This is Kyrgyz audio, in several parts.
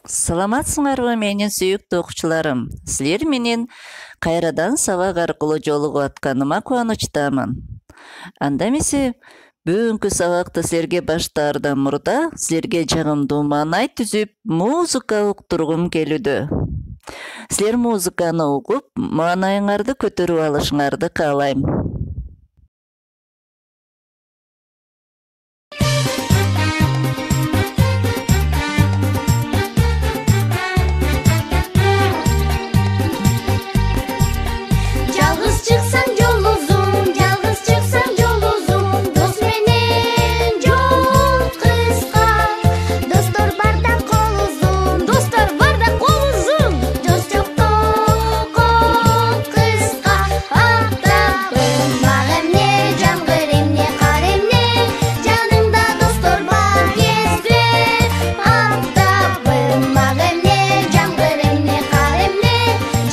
Саламатсыңарбы менин сүйүктүү окуучуларым. Силер менен кайрадан сабак аркылуу жолугуп атканыма кубанычтамын. Анда эмесе бүгүнкү сабакты силерге баштаардан мурда силерге жагымдуу маанай түзүп, музыка уктургум келүүдө. Силер музыканы угуп, маанайыңарды көтөрүп алышыңарды каалайм. Жалгыз чыксаң жол узун, жалгыз чыксаң жол узун, дос менен жол кыска. Достор барда кол узун, достор барда кол узун, дос жокто кол кыска. Аттабым бак эмне, жамгыр эмне, кар эмне, жаныңда достор бар кезде. Аттабым бак эмне, жамгыр эмне, кар эмне,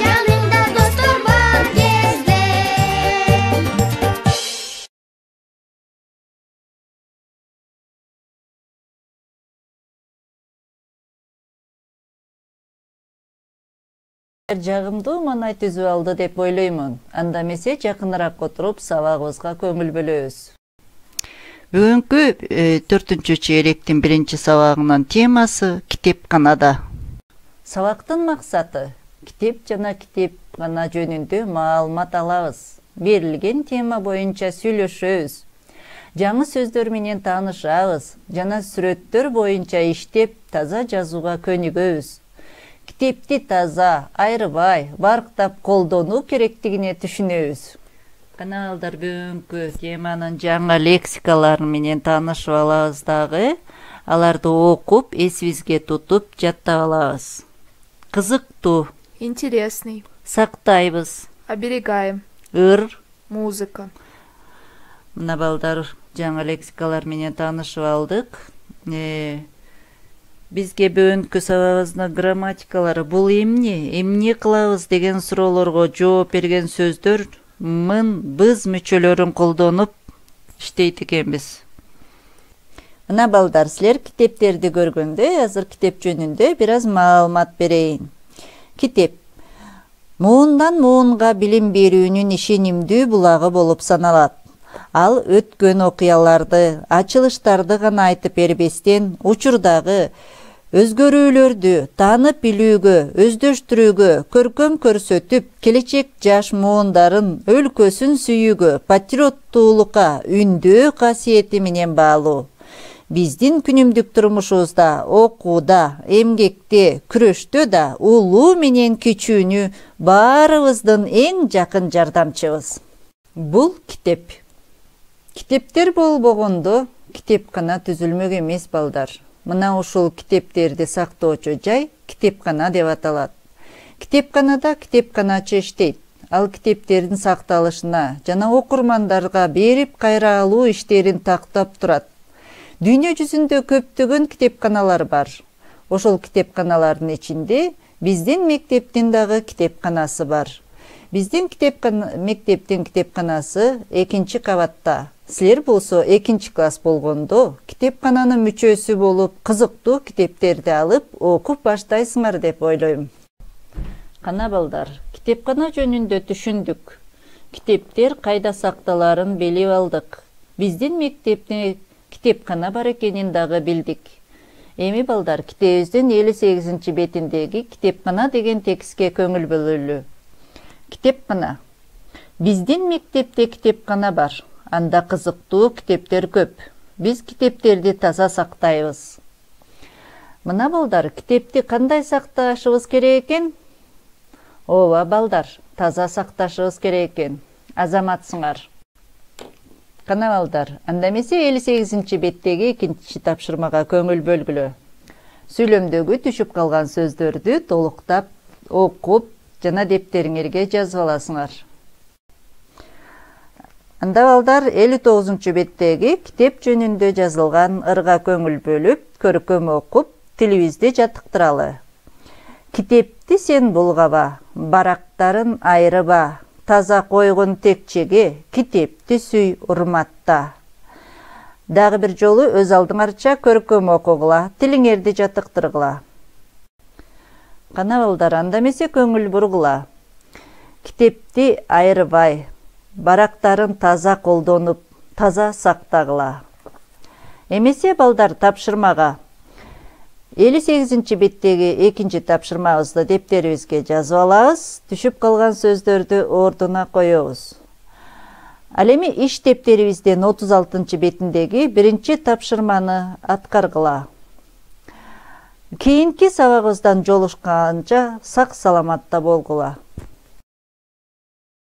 жаныңда достор бар кезде. Жагымдуу маанай түзүп алды деп ойлоймун. Анда эмесе жакыныраак отуруп сабагыбызга көңүл бөлөбүз. Бүгүнкү 4-чү чейректин 1-чи сабагынын темасы китепканада. Сабактын максаты китеп жана китепкана жөнүндө маалымат алабыз. Берилген тема боюнча сүйлөшөбүз. Жаңы сөздөр менен таанышабыз жана сүрөттөр боюнча иштеп, таза жазууга көнүгөбүз. Китепти таза, айрыбай, барктап колдонуу керектигине түшүнөбүз. Каналдар бүгүнкү теманын жаңы лексикалары менен таанышып алабыз дагы. Аларды окуп, эсибизге тутуп, жаттап алабыз. Кызыктуу, Интересный. сактайбыз. Оберегаем. Ыр. Музыка. Мына балдар жаңы лексикалар менен таанышып алдык. Бизге бүгүнкү сабагыбыздын грамматикалары бул эмне кылабыз деген суроолорго жооп берген сөздөр мын, біз мүчөлөрүн колдонуп иштейт экенбиз. Мына балдар, силер китептерди көргөндө, азыр китеп жөнүндө бир аз маалымат берейин. Китеп муундан муунга билим берүүнүн ишенимдүү булагы болуп саналат. Ал өткөн окуяларды, ачылыштарды гана айтып бербестен, учурдагы өзгөрүүлөрдү таанып билүүгө, өздөштүрүүгө, көркөм көрсөтүп, келечек жаш муундарын өлкөсүн сүйүүгө, патриоттуулукка үндөө касиети менен баалуу. Биздин күнүмдүк турмушубузда, окууда, эмгекте, күрөштө да улуу менен кичүүнү баарыбыздын эң жакын жардамчыбыз. Бул китеп. Китептер болбогондо китепкана түзүлмөк эмес балдар. Мына ушул китептерди сактоочу жай китепкана деп аталат. Китепканада китепканачы иштейт. Ал китептердин сакталышына жана окурмандарга берип кайра алуу иштерин тактап турат. Дүйнө жүзүндө көптөгөн китепканалар бар. Ошол китепканалардын ичинде биздин мектептин дагы китепканасы бар. Биздин мектептин китепканасы 2-чи кабатта. Силер болсо 2-чи класс болгондо китепкананын мүчөсү болуп, кызыктуу китептерди алып, окуп баштайсыңар деп ойлойм. Кана балдар, китепкана жөнүндө түшүндүк. Китептер кайда сакталарын билип алдык. Биздин мектепте китепкана бар экенин дагы билдик. Эми балдар, китебиздин 58-чи бетиндеги китепкана деген текстке көңүл бөлөлү. Китепкана. Биздин мектепте китепкана бар. Анда кызыктуу китептер көп. Биз китептерди таза сактайбыз. Мына балдар, китепти кандай сакташыбыз керек экен? Ооба балдар, таза сакташыбыз керек экен. Азаматсыңар. Кана балдар, анда эмесе 58-чи беттеги 2-чи тапшырмага көңүл бөлгүлө. Сүйлөмдөгү түшүп калган сөздөрдү толуктап, окуп, жана дептериңерге жазып аласыңар. Анда балдар 59-чу беттеги китеп жөнүндө жазылган ырга көңүл бөлүп, көркөм окуп, тилибизди жаттыктыралы. Китепти сен булгаба, барактарын айрыба, таза койгон текчеге, китепти сүй урматта. Дагы бир жолу өз алдыңарча көркөм окугула, тилиңерди жаттыктыргыла. Кана балдар, анда эмесе көңүл бургула. Китепти айрыбай, барактарын таза колдонуп, таза сактагыла. Эмесе балдар тапшырмага 58 беттеги экинчи тапшырмабызды дептерибизге жазып алабыз, түшүп калган сөздөрдү ордуна коебуз. Ал эми иш дептерибизден 36 бетиндеги биринчи тапшырманы аткаргыла. Кийинки сабагыбыздан жолушканча сак саламатта болгула.